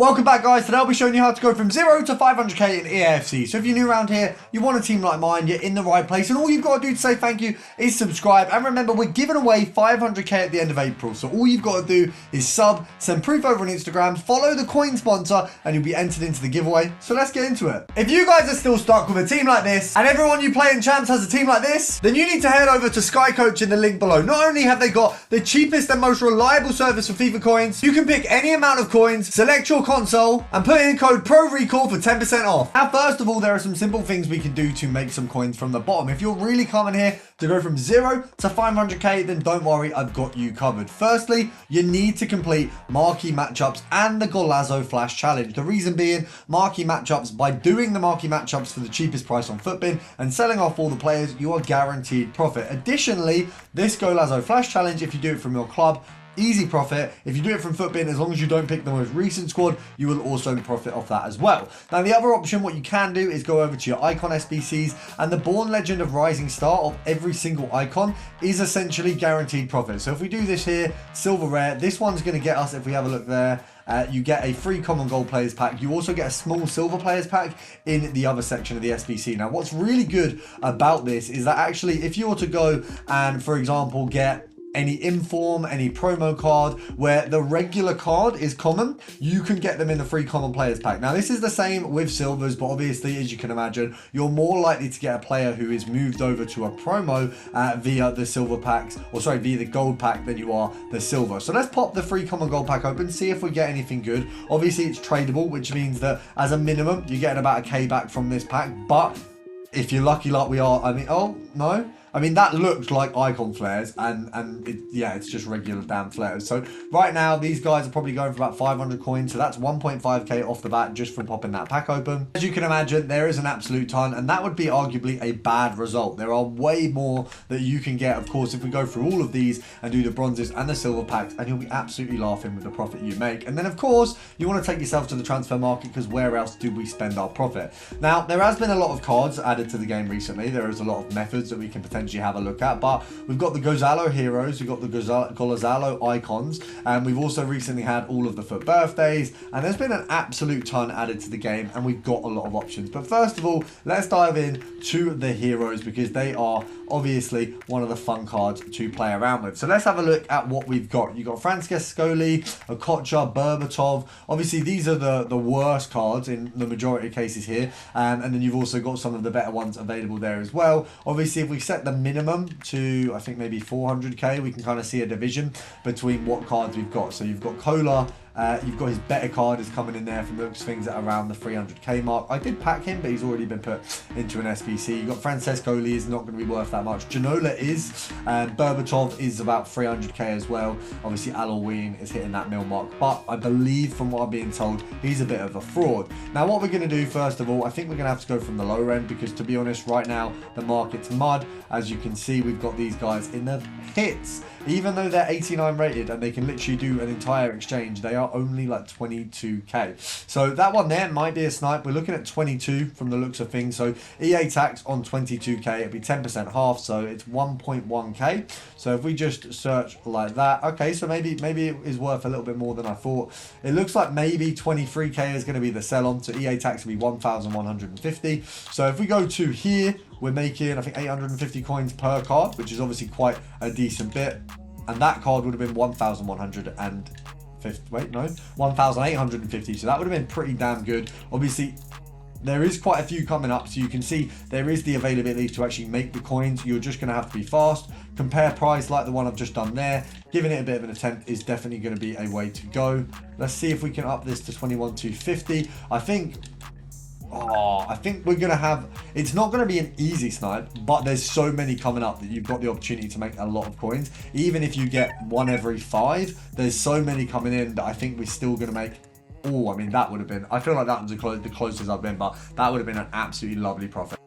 Welcome back, guys. Today I'll be showing you how to go from 0 to 500k in EAFC. So if you're new around here, you want a team like mine, you're in the right place, and all you've got to do to say thank you is subscribe. And remember, we're giving away 500k at the end of April. So all you've got to do is sub, send proof over on Instagram, follow the coin sponsor, and you'll be entered into the giveaway. So let's get into it. If you guys are still stuck with a team like this, and everyone you play in Champs has a team like this, then you need to head over to Sky Coach in the link below. Not only have they got the cheapest and most reliable service for FIFA coins, you can pick any amount of coins, select your console, and put in code PRORECALL for 10% off. Now, first of all, there are some simple things we can do to make some coins from the bottom. If you're really coming here to go from 0 to 500k, then don't worry, I've got you covered. Firstly, you need to complete marquee matchups and the Golazo Flash Challenge. The reason being, marquee matchups, by doing the marquee matchups for the cheapest price on Futbin and selling off all the players, you are guaranteed profit. Additionally, this Golazo Flash Challenge, if you do it from your club, easy profit. If you do it from Futbin, as long as you don't pick the most recent squad, you will also profit off that as well. Now, the other option, what you can do is go over to your icon SBCs, and the Born Legend of Rising Star of every single icon is essentially guaranteed profit. So if we do this here, silver rare, this one's going to get us, if we have a look there, you get a free common gold players pack. You also get a small silver players pack in the other section of the SBC. Now, what's really good about this is that actually, if you were to go and, for example, get any inform, any promo card where the regular card is common, you can get them in the free common players pack. Now, this is the same with silvers, but obviously, as you can imagine, you're more likely to get a player who is moved over to a promo via the silver packs, or sorry, via the gold pack than you are the silver. So let's pop the free common gold pack open, see if we get anything good. Obviously, it's tradable, which means that as a minimum, you're getting about a K back from this pack. But if you're lucky like we are, I mean, oh, no. I mean, that looked like icon flares, and yeah, it's just regular damn flares. So right now, these guys are probably going for about 500 coins. So that's 1.5k off the bat just from popping that pack open. As you can imagine, there is an absolute ton, and that would be arguably a bad result. There are way more that you can get, of course, if we go through all of these and do the bronzes and the silver packs, and you'll be absolutely laughing with the profit you make. And then, of course, you want to take yourself to the transfer market, because where else do we spend our profit? Now, there has been a lot of cards added to the game recently. There is a lot of methods that we can potentially have a look at, but we've got the Gozalo heroes, we've got the Gozalo icons, and we've also recently had all of the FUT birthdays, and there's been an absolute ton added to the game, and we've got a lot of options. But first of all, let's dive in to the heroes, because they are obviously one of the fun cards to play around with. So let's have a look at what we've got. You've got Francescoli, Okocha, Berbatov. Obviously, these are the worst cards in the majority of cases here, and then you've also got some of the better ones available there as well. Obviously, if we set the minimum to, I think, maybe 400k, we can kind of see a division between what cards we've got. So you've got Kola, you've got his better card is coming in there from looks things at around the 300k mark. I did pack him, but he's already been put into an SBC. You've got Francescoli, is not going to be worth that much. Janola is, and Berbatov is about 300k as well. Obviously, Aloween is hitting that mil mark, but I believe from what I'm being told, he's a bit of a fraud. Now, what we're going to do, first of all, I think we're going to have to go from the lower end, because to be honest, right now, the market's mud. As you can see, we've got these guys in the pits. Even though they're 89 rated and they can literally do an entire exchange, they are only like 22k. So that one there might be a snipe. We're looking at 22 from the looks of things. So EA tax on 22k, it'd be 10% half, so it's 1.1k. So if we just search like that, okay, so maybe it is worth a little bit more than I thought. It looks like maybe 23k is going to be the sell on, so EA tax will be 1,150. So if we go to here, we're making, I think, 850 coins per card, which is obviously quite a decent bit. And that card would have been 1,150. Wait, no, 1,850. So that would have been pretty damn good. Obviously, there is quite a few coming up, so you can see there is the availability to actually make the coins. You're just going to have to be fast. Compare price like the one I've just done there. Giving it a bit of an attempt is definitely going to be a way to go. Let's see if we can up this to 21,250. I think we're going to have, it's not going to be an easy snipe, but there's so many coming up that you've got the opportunity to make a lot of coins. Even if you get one every 5, there's so many coming in that I think we're still going to make, oh, I mean, that would have been, I feel like that was the closest I've been, but that would have been an absolutely lovely profit.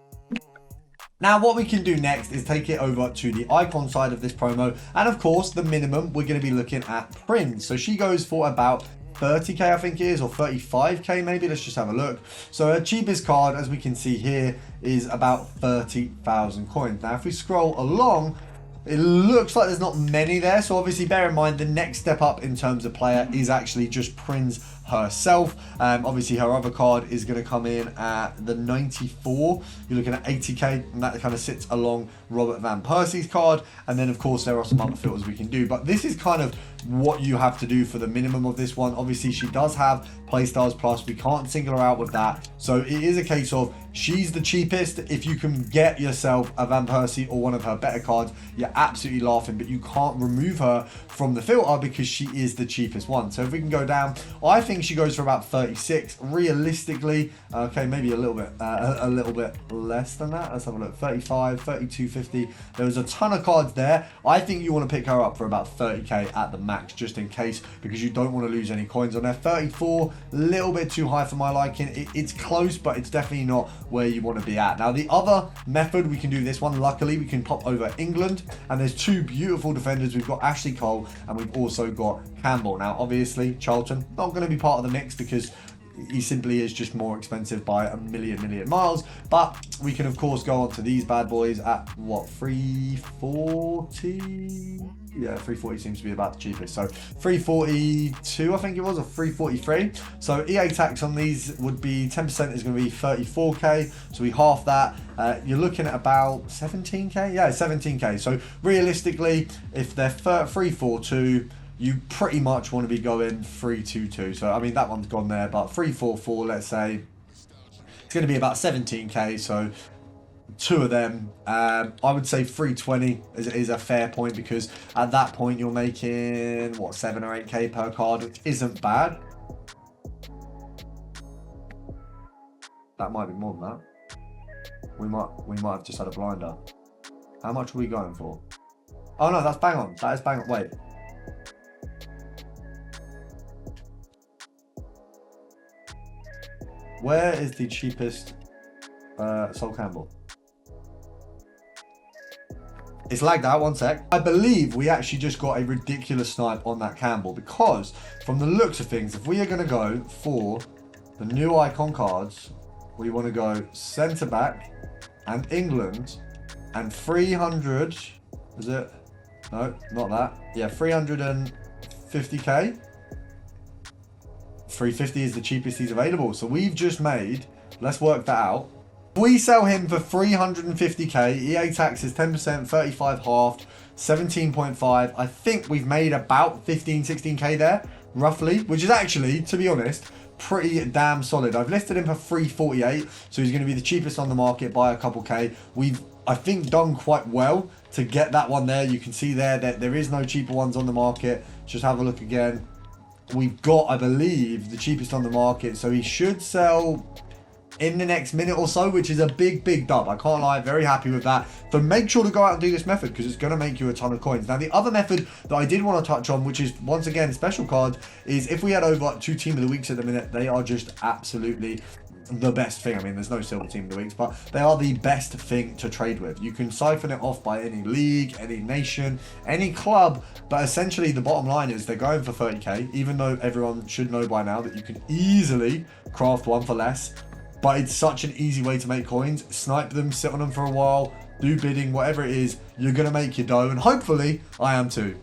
Now, what we can do next is take it over to the icon side of this promo. And of course, the minimum, we're going to be looking at Prince. So she goes for about 30k, I think it is, or 35k maybe. Let's just have a look. So her cheapest card, as we can see here, is about 30,000 coins. Now, if we scroll along, It looks like there's not many there, so obviously bear in mind the next step up in terms of player is actually just Prin's herself. Obviously her other card is going to come in at the 94. You're looking at 80k, and that kind of sits along Robert Van Persie's card. And then of course there are some other filters we can do, but this is kind of what you have to do for the minimum of this one. Obviously she does have Playstars Plus, we can't single her out with that, so it is a case of she's the cheapest. If you can get yourself a Van Persie or one of her better cards, you're absolutely laughing, but you can't remove her from the filter because she is the cheapest one. So if we can go down, I think she goes for about 36 realistically. Okay, maybe a little bit less than that. Let's have a look. 35, 32.50. There was a ton of cards there. I think you want to pick her up for about 30k at the max, just in case, because you don't want to lose any coins on there. 34, a little bit too high for my liking. It's close, but it's definitely not where you want to be at. Now the other method, we can do this one. Luckily we can pop over England, and there's two beautiful defenders. We've got Ashley Cole and we've also got Campbell. Now obviously Charlton not going to be part of the mix because he simply is just more expensive by a million miles, but we can of course go on to these bad boys at what, 340? Yeah, 340 seems to be about the cheapest. So 342 I think it was, or 343. So EA tax on these would be 10% is going to be 34k, so we half that. You're looking at about 17k. Yeah, 17k. So realistically, if they're 342, you pretty much want to be going 322. So I mean that one's gone there, but 344, let's say, it's going to be about 17k. So two of them, I would say 320 is a fair point, because at that point you're making what, 7 or 8k per card, which isn't bad. That might be more than that. We might have just had a blinder. How much are we going for? Oh no, that's bang on. That is bang on. Wait. Where is the cheapest Sol Campbell? It's lagged out, one sec. I believe we actually just got a ridiculous snipe on that Campbell, because from the looks of things, if we are going to go for the new icon cards, we want to go centre back and England and 300, is it? No, not that. Yeah, 350k. 350 is the cheapest he's available. So we've just made, let's work that out. If we sell him for 350k, EA tax is 10%, 35 halved, 17.5. I think we've made about 15, 16k there, roughly, which is actually, to be honest, pretty damn solid. I've listed him for 348, so he's going to be the cheapest on the market by a couple k. We've, I think, done quite well to get that one there. You can see there that there is no cheaper ones on the market. Just have a look again. We've got, I believe, the cheapest on the market, so he should sell in the next minute or so, which is a big dub. I can't lie, very happy with that. So make sure to go out and do this method, because it's going to make you a ton of coins. Now the other method that I did want to touch on, which is once again special cards, is if we head over to Team of the Weeks at the minute, they are just absolutely the best thing. I mean, there's no silver Team of the Weeks, but they are the best thing to trade with. You can siphon it off by any league, any nation, any club, but essentially the bottom line is they're going for 30k, even though everyone should know by now that you can easily craft one for less. But it's such an easy way to make coins. Snipe them, sit on them for a while, do bidding, whatever it is, you're going to make your dough, and hopefully I am too.